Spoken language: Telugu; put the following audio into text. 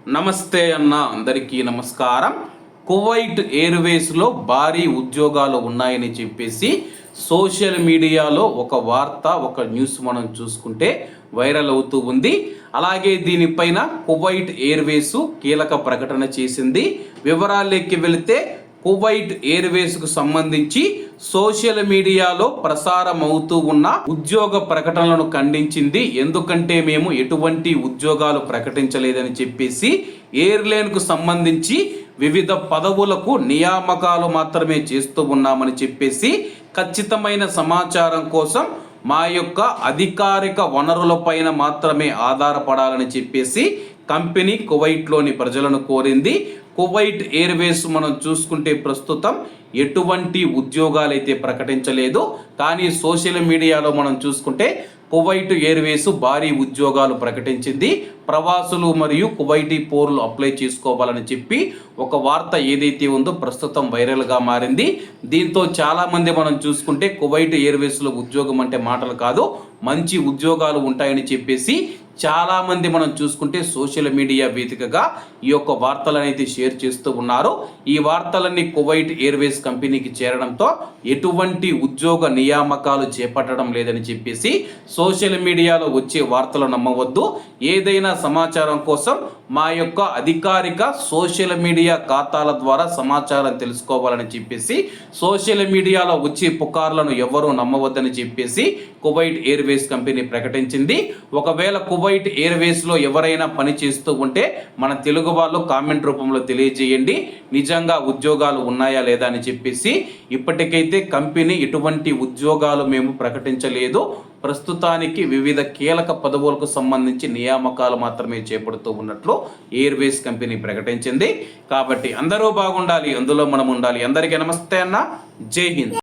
నమస్తే అన్న, అందరికీ నమస్కారం. కువైట్ ఎయిర్వేస్లో భారీ ఉద్యోగాలు ఉన్నాయని చెప్పేసి సోషల్ మీడియాలో ఒక వార్త, ఒక న్యూస్ మనం చూసుకుంటే వైరల్ అవుతూ ఉంది. అలాగే దీనిపైన కువైట్ ఎయిర్వేస్ కీలక ప్రకటన చేసింది. వివరాల్లోకి వెళితే కువైట్ ఎయిర్వేస్కు సంబంధించి సోషల్ మీడియాలో ప్రసారం అవుతూ ఉన్న ఉద్యోగ ప్రకటనలను ఖండించింది. ఎందుకంటే మేము ఎటువంటి ఉద్యోగాలు ప్రకటించలేదని చెప్పేసి ఎయిర్లైన్కు సంబంధించి వివిధ పదవులకు నియామకాలు మాత్రమే చేస్తూ ఉన్నామని చెప్పేసి ఖచ్చితమైన సమాచారం కోసం మా యొక్క అధికారిక వనరులపైన మాత్రమే ఆధారపడాలని చెప్పేసి కంపెనీ కువైట్లోని ప్రజలను కోరింది. కువైట్ ఎయిర్వేస్ మనం చూసుకుంటే ప్రస్తుతం ఎటువంటి ఉద్యోగాలు అయితే ప్రకటించలేదు. కానీ సోషల్ మీడియాలో మనం చూసుకుంటే కువైట్ ఎయిర్వేస్ భారీ ఉద్యోగాలు ప్రకటించింది. ప్రవాసులు మరియు కువైటీ పౌరులు అప్లై చేసుకోవాలని చెప్పి ఒక వార్త ఏదైతే ఉందో ప్రస్తుతం వైరల్గా మారింది. దీంతో చాలామంది మనం చూసుకుంటే కువైట్ ఎయిర్వేస్లో ఉద్యోగం అంటే మాటలు కాదు, మంచి ఉద్యోగాలు ఉంటాయని చెప్పేసి చాలామంది మనం చూసుకుంటే సోషల్ మీడియా వేదికగా ఈ యొక్క వార్తలను అయితే షేర్ చేస్తూ ఉన్నారు. ఈ వార్తలన్నీ కువైట్ ఎయిర్వేస్ కంపెనీకి చేరడంతో ఎటువంటి ఉద్యోగ నియామకాలు చేపట్టడం లేదని చెప్పేసి సోషల్ మీడియాలో వచ్చే వార్తలు నమ్మవద్దు. ఏదైనా సమాచారం కోసం మా యొక్క అధికారిక సోషల్ మీడియా ఖాతాల ద్వారా సమాచారం తెలుసుకోవాలని చెప్పేసి సోషల్ మీడియాలో వచ్చే పుకార్లను ఎవరూ నమ్మవద్దని చెప్పేసి కువైట్ ఎయిర్వేస్ కంపెనీ ప్రకటించింది. ఒకవేళ కువైట్ ఎయిర్వేస్లో ఎవరైనా పని చేస్తూ ఉంటే మన తెలుగు వాళ్ళు కామెంట్ రూపంలో తెలియజేయండి, నిజంగా ఉద్యోగాలు ఉన్నాయా లేదా అని చెప్పేసి. ఇప్పటికైతే కంపెనీ ఎటువంటి ఉద్యోగాలు మేము ప్రకటించలేదు. ప్రస్తుతానికి వివిధ కీలక పదవులకు సంబంధించి నియామకాలు మాత్రమే చేపడుతూ ఉన్నట్లు ఎయిర్వేస్ కంపెనీ ప్రకటించింది. కాబట్టి అందరూ బాగుండాలి, అందులో మనం ఉండాలి. అందరికీ నమస్తే అన్న, జై హింద్.